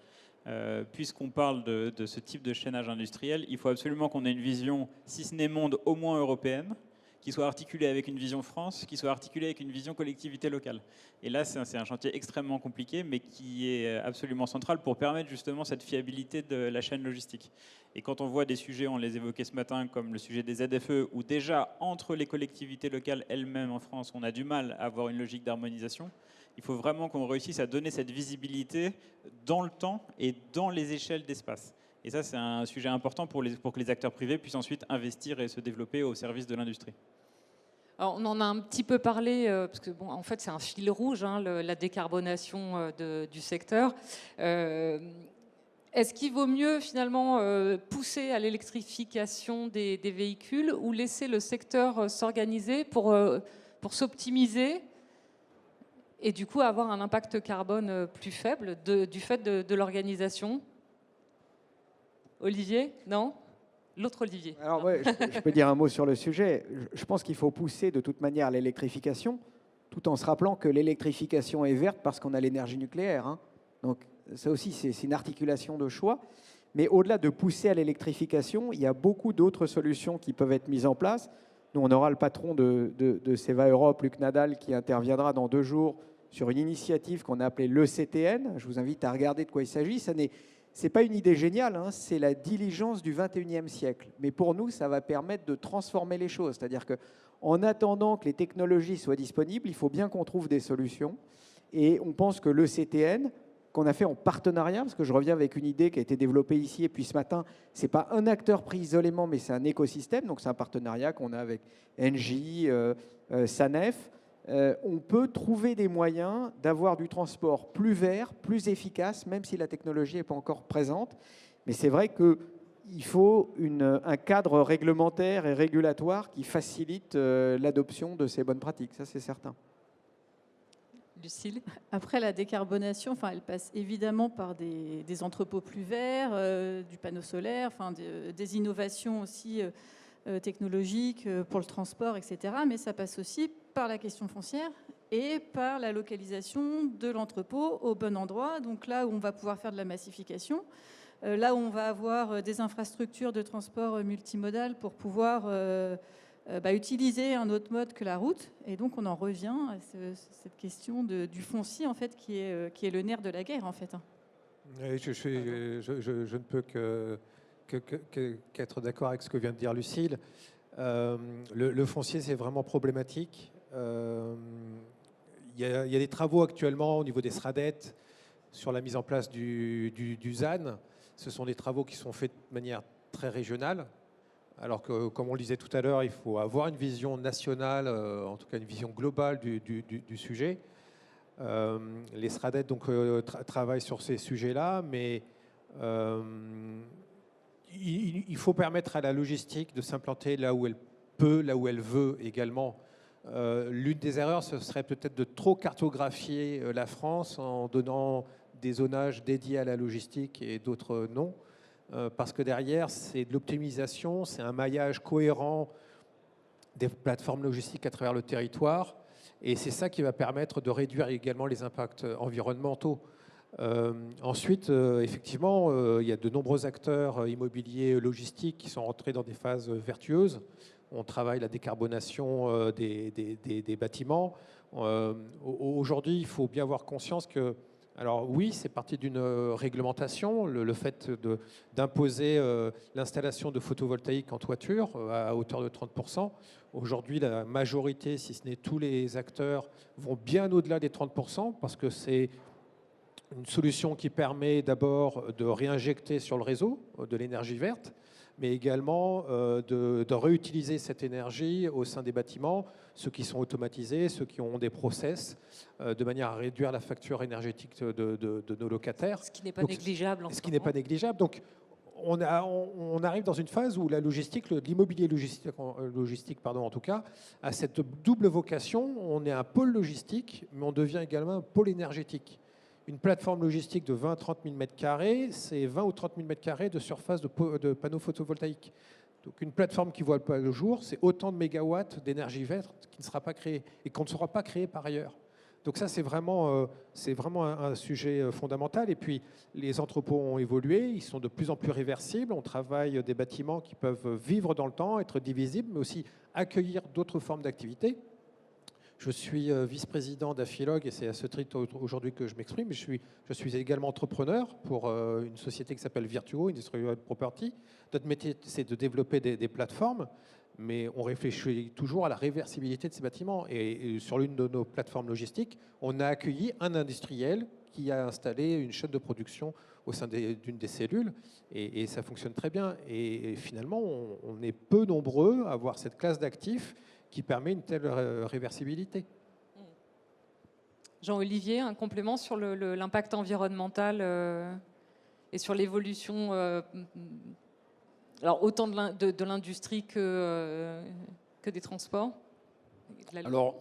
Puisqu'on parle de ce type de chaînage industriel, il faut absolument qu'on ait une vision, si ce n'est monde, au moins européenne, qui soit articulée avec une vision France, qui soit articulée avec une vision collectivité locale. Et là, c'est un chantier extrêmement compliqué, mais qui est absolument central pour permettre justement cette fiabilité de la chaîne logistique. Et quand on voit des sujets, on les évoquait ce matin, comme le sujet des ZFE, où déjà, entre les collectivités locales elles-mêmes en France, on a du mal à avoir une logique d'harmonisation, il faut vraiment qu'on réussisse à donner cette visibilité dans le temps et dans les échelles d'espace. Et ça, c'est un sujet important pour que les acteurs privés puissent ensuite investir et se développer au service de l'industrie. Alors, on en a un petit peu parlé, parce que bon, en fait, c'est un fil rouge, hein, la décarbonation du secteur. Est-ce qu'il vaut mieux finalement pousser à l'électrification des véhicules ou laisser le secteur s'organiser pour s'optimiser et du coup avoir un impact carbone plus faible du fait de l'organisation? Olivier? Non? L'autre Olivier. Alors, ouais, je peux dire un mot sur le sujet. Je pense qu'il faut pousser de toute manière l'électrification, tout en se rappelant que l'électrification est verte parce qu'on a l'énergie nucléaire. Hein. Donc, ça aussi, c'est une articulation de choix. Mais au-delà de pousser à l'électrification, il y a beaucoup d'autres solutions qui peuvent être mises en place. Nous, on aura le patron de Seva Europe, Luc Nadal, qui interviendra dans 2 jours sur une initiative qu'on a appelée l'ECTN. Je vous invite à regarder de quoi il s'agit. Ce n'est pas une idée géniale, hein, c'est la diligence du 21e siècle. Mais pour nous, ça va permettre de transformer les choses. C'est-à-dire qu'en attendant que les technologies soient disponibles, il faut bien qu'on trouve des solutions. Et on pense que l'ECTN, qu'on a fait en partenariat, parce que je reviens avec une idée qui a été développée ici, et puis ce matin, ce n'est pas un acteur pris isolément, mais c'est un écosystème. Donc c'est un partenariat qu'on a avec Engie, Sanef. On peut trouver des moyens d'avoir du transport plus vert, plus efficace, même si la technologie n'est pas encore présente. Mais c'est vrai qu'il faut un cadre réglementaire et régulatoire qui facilite l'adoption de ces bonnes pratiques, ça c'est certain. Lucille? Après, la décarbonation, elle passe évidemment par des entrepôts plus verts, du panneau solaire, des innovations aussi technologiques pour le transport, etc. Mais ça passe aussi par la question foncière et par la localisation de l'entrepôt au bon endroit. Donc là où on va pouvoir faire de la massification, là où on va avoir des infrastructures de transport multimodal pour pouvoir utiliser un autre mode que la route. Et donc on en revient à cette question du foncier en fait, qui est le nerf de la guerre en fait. Oui, je ne peux qu'être d'accord avec ce que vient de dire Lucille. Le foncier, c'est vraiment problématique. Il y a des travaux actuellement au niveau des SRADET sur la mise en place du ZAN. Ce sont des travaux qui sont faits de manière très régionale. Alors que, comme on le disait tout à l'heure, il faut avoir une vision nationale, en tout cas une vision globale du sujet. Les SRADET donc, travaillent sur ces sujets-là, mais il faut permettre à la logistique de s'implanter là où elle peut, là où elle veut également. L'une des erreurs, ce serait peut-être de trop cartographier la France en donnant des zonages dédiés à la logistique et d'autres non. Parce que derrière, c'est de l'optimisation, c'est un maillage cohérent des plateformes logistiques à travers le territoire. Et c'est ça qui va permettre de réduire également les impacts environnementaux. Ensuite, effectivement, il y a de nombreux acteurs immobiliers logistiques qui sont rentrés dans des phases vertueuses. On travaille la décarbonation des bâtiments. Aujourd'hui, il faut bien avoir conscience que, alors oui, c'est parti d'une réglementation, le fait d'imposer l'installation de photovoltaïque en toiture à hauteur de 30%. Aujourd'hui, la majorité, si ce n'est tous les acteurs, vont bien au-delà des 30% parce que c'est une solution qui permet d'abord de réinjecter sur le réseau de l'énergie verte. mais également de réutiliser cette énergie au sein des bâtiments, ceux qui sont automatisés, ceux qui ont des process, de manière à réduire la facture énergétique de nos locataires. Ce qui n'est pas Donc, négligeable. ce qui n'est pas négligeable. Donc, on arrive dans une phase où la logistique, l'immobilier logistique, en tout cas, a cette double vocation. On est un pôle logistique, mais on devient également un pôle énergétique. Une plateforme logistique de 20 à 30 000 m², c'est 20 ou 30 000 m² de surface de panneaux photovoltaïques. Donc une plateforme qui voit pas le jour, c'est autant de mégawatts d'énergie verte qui ne sera pas créée et qu'on ne sera pas créé par ailleurs. Donc ça, c'est vraiment un sujet fondamental. Et puis, les entrepôts ont évolué, ils sont de plus en plus réversibles. On travaille des bâtiments qui peuvent vivre dans le temps, être divisibles, mais aussi accueillir d'autres formes d'activité. Je suis vice-président d'Afilog et c'est à ce titre aujourd'hui que je m'exprime. Je suis également entrepreneur pour une société qui s'appelle Virtuo, Industrial Property. Notre métier, c'est de développer des plateformes, mais on réfléchit toujours à la réversibilité de ces bâtiments. Et sur l'une de nos plateformes logistiques, on a accueilli un industriel qui a installé une chaîne de production au sein d'une des cellules, et ça fonctionne très bien. Et finalement, on est peu nombreux à avoir cette classe d'actifs qui permet une telle réversibilité. Jean-Olivier, un complément sur l'impact environnemental et sur l'évolution, alors autant de l'industrie que des transports. Alors,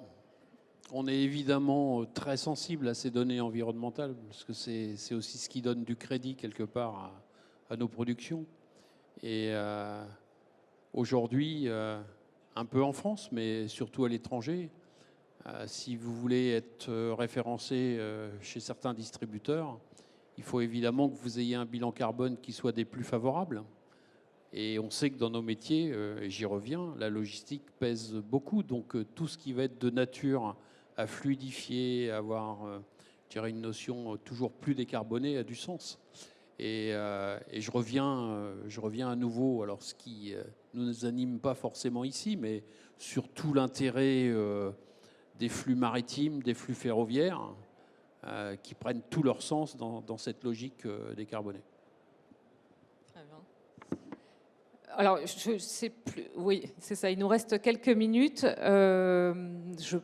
on est évidemment très sensible à ces données environnementales, parce que c'est aussi ce qui donne du crédit quelque part à nos productions. Et aujourd'hui, un peu en France, mais surtout à l'étranger, si vous voulez être référencé chez certains distributeurs, il faut évidemment que vous ayez un bilan carbone qui soit des plus favorables. Et on sait que dans nos métiers, et j'y reviens, la logistique pèse beaucoup. Donc tout ce qui va être de nature à fluidifier, à avoir je dirais une notion toujours plus décarbonée a du sens. Et je reviens à nouveau, alors ce qui ne nous anime pas forcément ici, mais surtout l'intérêt des flux maritimes, des flux ferroviaires, qui prennent tout leur sens dans cette logique décarbonée. Très bien. Alors, je sais plus. Oui, c'est ça. Il nous reste quelques minutes. Je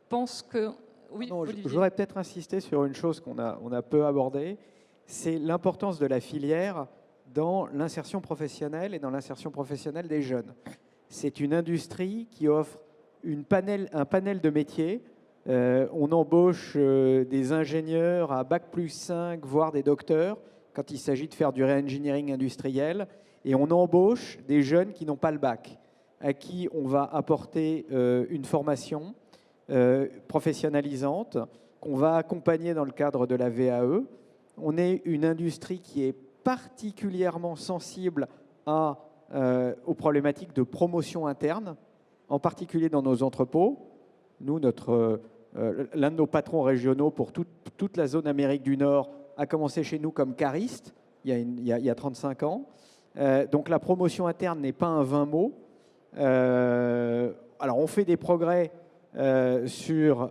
pense que. Oui, non, je voudrais peut-être insister sur une chose qu'on a peu abordée. C'est l'importance de la filière dans l'insertion professionnelle et dans l'insertion professionnelle des jeunes. C'est une industrie qui offre un panel de métiers. On embauche des ingénieurs à Bac+5, voire des docteurs, quand il s'agit de faire du re-engineering industriel. Et on embauche des jeunes qui n'ont pas le bac, à qui on va apporter une formation professionnalisante, qu'on va accompagner dans le cadre de la VAE. On est une industrie qui est particulièrement sensible aux problématiques de promotion interne, en particulier dans nos entrepôts. Nous, l'un de nos patrons régionaux pour toute la zone Amérique du Nord a commencé chez nous comme cariste il y a 35 ans. Donc la promotion interne n'est pas un vain mot. Alors on fait des progrès sur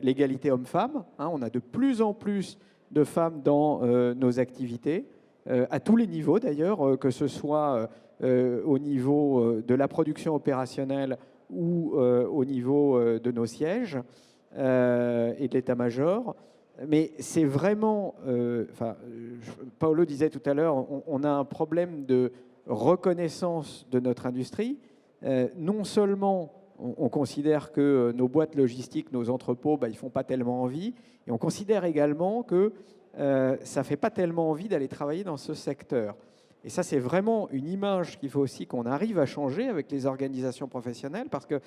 l'égalité homme-femme. On a de plus en plus de femmes dans nos activités, à tous les niveaux d'ailleurs, que ce soit au niveau de la production opérationnelle ou au niveau de nos sièges et de l'état-major. Mais c'est vraiment, Paolo disait tout à l'heure, on a un problème de reconnaissance de notre industrie. Non seulement on considère que nos boîtes logistiques, nos entrepôts, ils ne font pas tellement envie, et on considère également que ça ne fait pas tellement envie d'aller travailler dans ce secteur. Et ça, c'est vraiment une image qu'il faut aussi qu'on arrive à changer avec les organisations professionnelles, parce que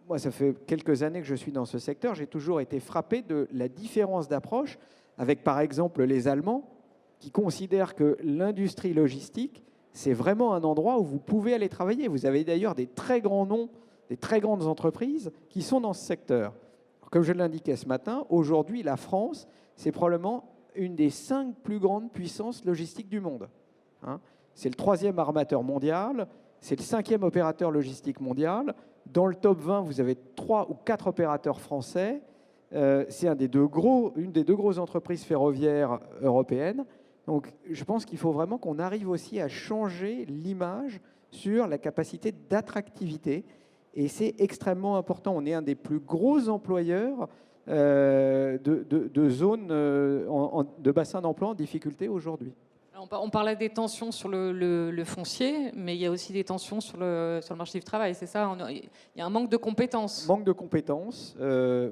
moi, ça fait quelques années que je suis dans ce secteur, j'ai toujours été frappé de la différence d'approche avec, par exemple, les Allemands, qui considèrent que l'industrie logistique, c'est vraiment un endroit où vous pouvez aller travailler. Vous avez d'ailleurs des très grands noms, des très grandes entreprises qui sont dans ce secteur. Alors, comme je l'indiquais ce matin, aujourd'hui, la France, c'est probablement une des 5 plus grandes puissances logistiques du monde. C'est le 3e armateur mondial, c'est le 5e opérateur logistique mondial. Dans le top 20, vous avez 3 ou 4 opérateurs français. C'est une des deux grosses entreprises ferroviaires européennes. Donc, je pense qu'il faut vraiment qu'on arrive aussi à changer l'image sur la capacité d'attractivité. Et c'est extrêmement important. On est un des plus gros employeurs de zones, de bassins d'emploi en difficulté aujourd'hui. On parlait des tensions sur le foncier, mais il y a aussi des tensions sur le marché du travail, c'est ça? Il y a un manque de compétences. Manque de compétences,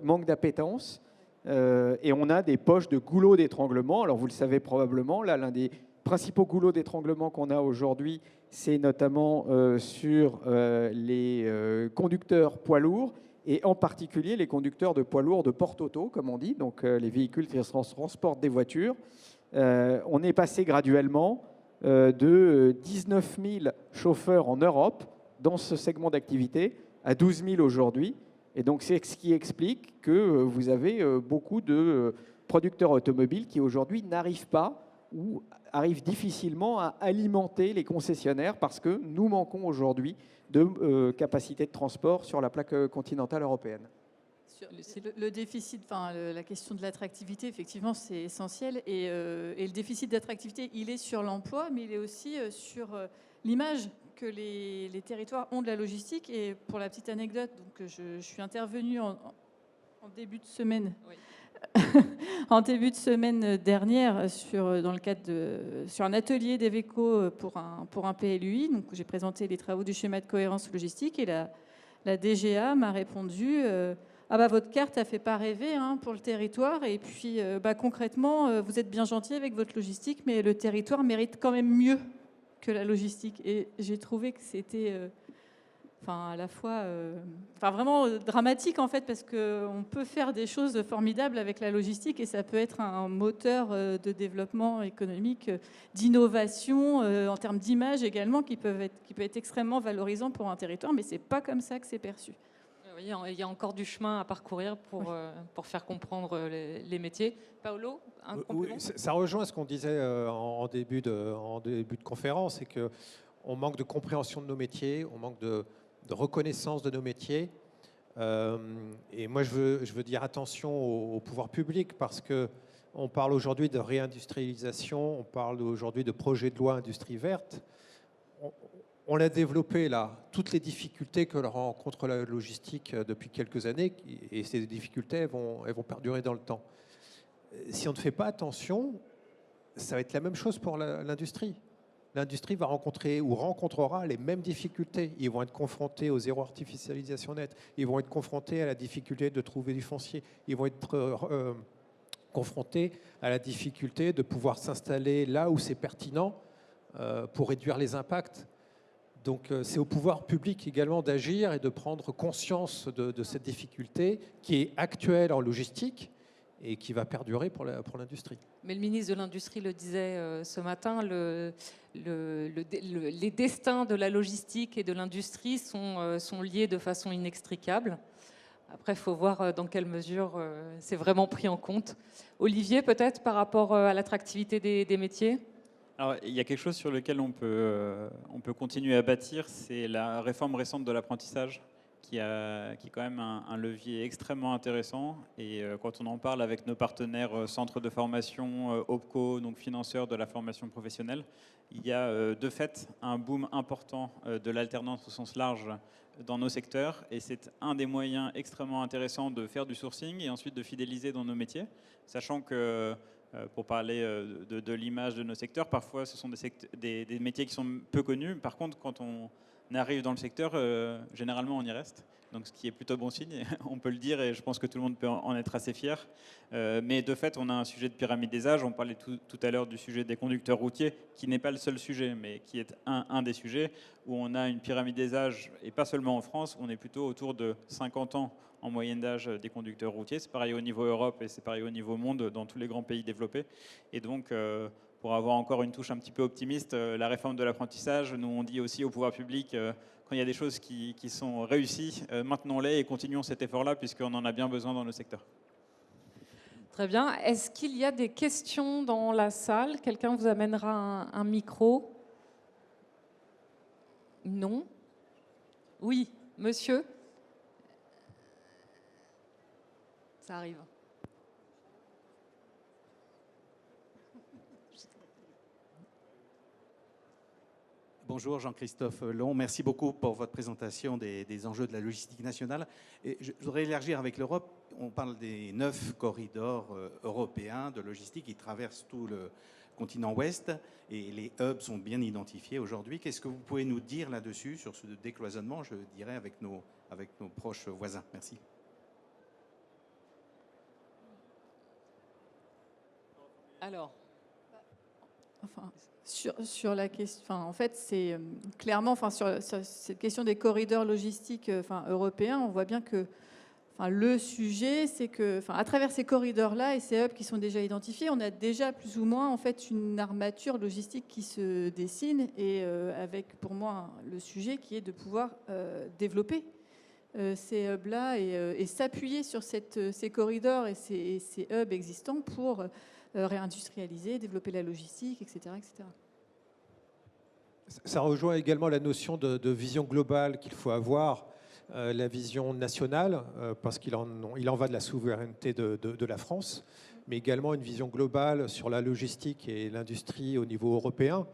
manque d'appétence. Et on a des poches de goulot d'étranglement. Alors vous le savez probablement, là, l'un des principaux goulots d'étranglement qu'on a aujourd'hui, c'est notamment sur les conducteurs poids lourds, et en particulier les conducteurs de poids lourds de porte-auto, comme on dit, donc les véhicules qui transportent des voitures. On est passé graduellement de 19 000 chauffeurs en Europe dans ce segment d'activité à 12 000 aujourd'hui. Et donc, c'est ce qui explique que vous avez beaucoup de producteurs automobiles qui aujourd'hui n'arrivent pas ou arrivent difficilement à alimenter les concessionnaires parce que nous manquons aujourd'hui de capacité de transport sur la plaque continentale européenne. Le déficit, la question de l'attractivité, effectivement, c'est essentiel. Et le déficit d'attractivité, il est sur l'emploi, mais il est aussi sur l'image que les territoires ont de la logistique. Et pour la petite anecdote, donc, je suis intervenue en début de semaine. Oui. En début de semaine dernière, dans le cadre sur un atelier d'Eveco pour un PLUI. Donc, j'ai présenté les travaux du schéma de cohérence logistique et la DGA m'a répondu ah bah votre carte, elle fait pas rêver pour le territoire. Et puis concrètement, vous êtes bien gentil avec votre logistique, mais le territoire mérite quand même mieux que la logistique. Et j'ai trouvé que c'était à la fois vraiment dramatique en fait, parce qu'on peut faire des choses formidables avec la logistique et ça peut être un moteur de développement économique, d'innovation, en termes d'image également, qui peut être extrêmement valorisant pour un territoire, mais c'est pas comme ça que c'est perçu. Oui, il y a encore du chemin à parcourir pour faire comprendre les métiers. Paolo, un complément? Oui, ça rejoint ce qu'on disait en début de conférence, c'est qu'on manque de compréhension de nos métiers, on manque de reconnaissance de nos métiers. Et moi, je veux dire attention au pouvoir public parce qu'on parle aujourd'hui de réindustrialisation, on parle aujourd'hui de projet de loi industrie verte. On a développé là toutes les difficultés que rencontre la logistique depuis quelques années et ces difficultés elles vont perdurer dans le temps. Si on ne fait pas attention, ça va être la même chose pour l'industrie. L'industrie va rencontrer ou rencontrera les mêmes difficultés. Ils vont être confrontés au zéro artificialisation nette. Ils vont être confrontés à la difficulté de trouver du foncier. Ils vont être confrontés à la difficulté de pouvoir s'installer là où c'est pertinent pour réduire les impacts. Donc c'est au pouvoir public également d'agir et de prendre conscience de cette difficulté qui est actuelle en logistique et qui va perdurer pour l'industrie. Mais le ministre de l'Industrie le disait ce matin, les destins de la logistique et de l'industrie sont liés de façon inextricable. Après, il faut voir dans quelle mesure c'est vraiment pris en compte. Olivier, peut-être par rapport à l'attractivité des métiers? Alors, il y a quelque chose sur lequel on peut continuer à bâtir, c'est la réforme récente de l'apprentissage, qui est quand même un levier extrêmement intéressant. Et quand on en parle avec nos partenaires centres de formation, OPCO, donc financeurs de la formation professionnelle, il y a de fait un boom important de l'alternance au sens large dans nos secteurs. Et c'est un des moyens extrêmement intéressants de faire du sourcing et ensuite de fidéliser dans nos métiers, sachant que pour parler de l'image de nos secteurs, parfois ce sont des métiers qui sont peu connus. Par contre, quand on arrive dans le secteur, généralement on y reste. Donc ce qui est plutôt bon signe, on peut le dire, et je pense que tout le monde peut en être assez fier. Mais de fait, on a un sujet de pyramide des âges. On parlait tout à l'heure du sujet des conducteurs routiers, qui n'est pas le seul sujet, mais qui est un des sujets où on a une pyramide des âges, et pas seulement en France, on est plutôt autour de 50 ans en moyenne d'âge des conducteurs routiers. C'est pareil au niveau Europe et c'est pareil au niveau monde dans tous les grands pays développés. Et donc, pour avoir encore une touche un petit peu optimiste, la réforme de l'apprentissage, nous on dit aussi au pouvoir public, quand il y a des choses qui sont réussies, maintenons-les et continuons cet effort-là, puisqu'on en a bien besoin dans nos secteurs. Très bien. Est-ce qu'il y a des questions dans la salle? Quelqu'un vous amènera un micro? Non? Oui, monsieur? Ça arrive. Bonjour Jean-Christophe Long, merci beaucoup pour votre présentation des enjeux de la logistique nationale. Et je voudrais élargir avec l'Europe. On parle des 9 corridors européens de logistique qui traversent tout le continent ouest et les hubs sont bien identifiés aujourd'hui. Qu'est-ce que vous pouvez nous dire là-dessus, sur ce décloisonnement, je dirais, avec nos proches voisins? Merci. Alors, Sur la question, en fait, c'est clairement, sur cette question des corridors logistiques européens, on voit bien que le sujet, c'est que à travers ces corridors-là et ces hubs qui sont déjà identifiés, on a déjà plus ou moins en fait une armature logistique qui se dessine et avec pour moi le sujet qui est de pouvoir développer ces hubs-là et s'appuyer sur ces corridors et ces hubs existants pour réindustrialiser, développer la logistique, etc., etc. Ça rejoint également la notion de vision globale qu'il faut avoir, la vision nationale, parce qu'il en va de la souveraineté de la France, mais également une vision globale sur la logistique et l'industrie au niveau européen.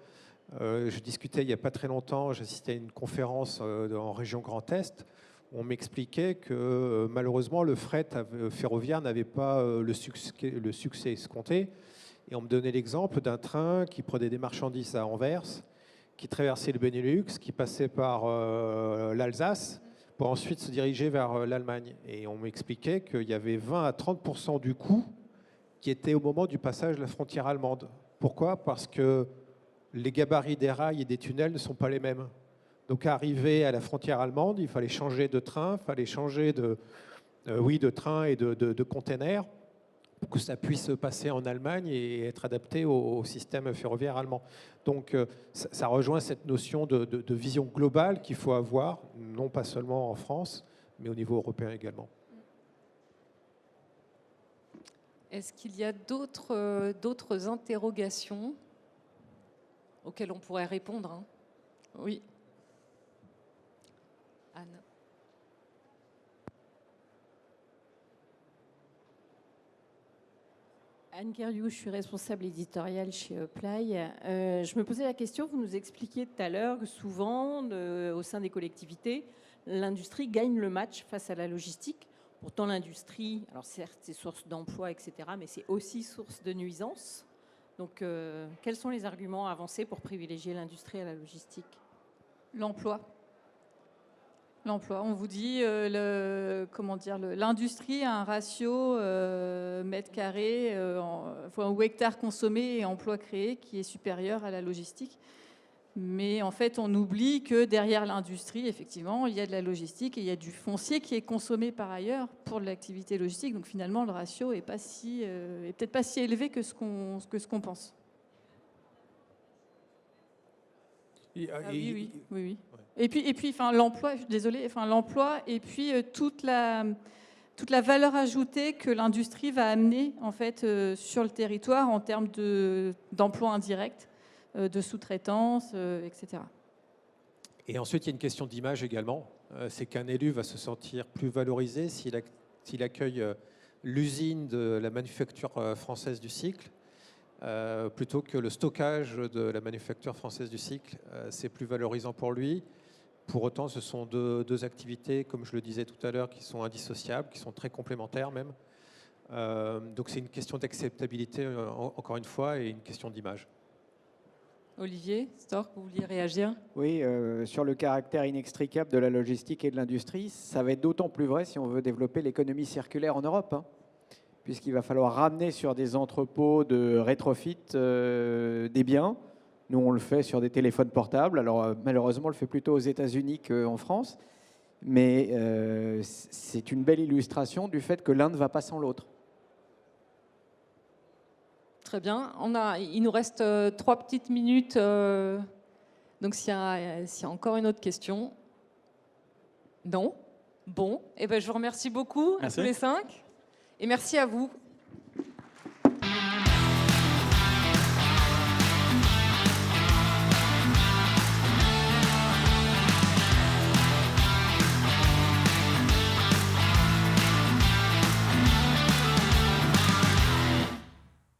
Je discutais il n'y a pas très longtemps, j'assistais à une conférence en région Grand Est. On m'expliquait que malheureusement le fret ferroviaire n'avait pas le succès escompté. Et on me donnait l'exemple d'un train qui prenait des marchandises à Anvers, qui traversait le Benelux, qui passait par l'Alsace, pour ensuite se diriger vers l'Allemagne. Et on m'expliquait qu'il y avait 20 à 30% du coût qui était au moment du passage de la frontière allemande. Pourquoi? Parce que les gabarits des rails et des tunnels ne sont pas les mêmes. Donc, arrivé à la frontière allemande, il fallait changer de train, il fallait changer de train et de container pour que ça puisse passer en Allemagne et être adapté au système ferroviaire allemand. Donc, ça rejoint cette notion de vision globale qu'il faut avoir, non pas seulement en France, mais au niveau européen également. est-ce qu'il y a d'autres interrogations auxquelles on pourrait répondre, hein? Oui. Anne. Anne Kerriou, je suis responsable éditoriale chez Play. Je me posais la question, vous nous expliquiez tout à l'heure que souvent, au sein des collectivités, l'industrie gagne le match face à la logistique. Pourtant, l'industrie, alors certes, c'est source d'emploi, etc., mais c'est aussi source de nuisances. Donc, quels sont les arguments avancés pour privilégier l'industrie à la logistique? L'emploi. L'emploi. On vous dit, l'industrie a un ratio mètre carré ou hectare consommé et emploi créé qui est supérieur à la logistique. Mais en fait, on oublie que derrière l'industrie, effectivement, il y a de la logistique et il y a du foncier qui est consommé par ailleurs pour l'activité logistique. Donc finalement, le ratio est peut-être pas si élevé que ce qu'on pense. Oui. Et puis, l'emploi. Désolé. L'emploi et puis toute la valeur ajoutée que l'industrie va amener en fait sur le territoire en termes d'emploi indirect, de sous-traitance, etc. Et ensuite, il y a une question d'image également. C'est qu'un élu va se sentir plus valorisé s'il accueille l'usine de la manufacture française du cycle, plutôt que le stockage de la manufacture française du cycle. C'est plus valorisant pour lui. Pour autant, ce sont deux activités, comme je le disais tout à l'heure, qui sont indissociables, qui sont très complémentaires même. Donc c'est une question d'acceptabilité, encore une fois, et une question d'image. Olivier Storck, vous vouliez réagir? Oui, sur le caractère inextricable de la logistique et de l'industrie, ça va être d'autant plus vrai si on veut développer l'économie circulaire en Europe, hein, puisqu'il va falloir ramener sur des entrepôts de rétrofit des biens. Nous, on le fait sur des téléphones portables. Alors, malheureusement, on le fait plutôt aux États-Unis qu'en France. Mais c'est une belle illustration du fait que l'un ne va pas sans l'autre. Très bien. Il nous reste 3 petites minutes. Donc, s'il y a encore une autre question. Non? Bon. Eh ben, je vous remercie beaucoup à tous les 5. Et merci à vous.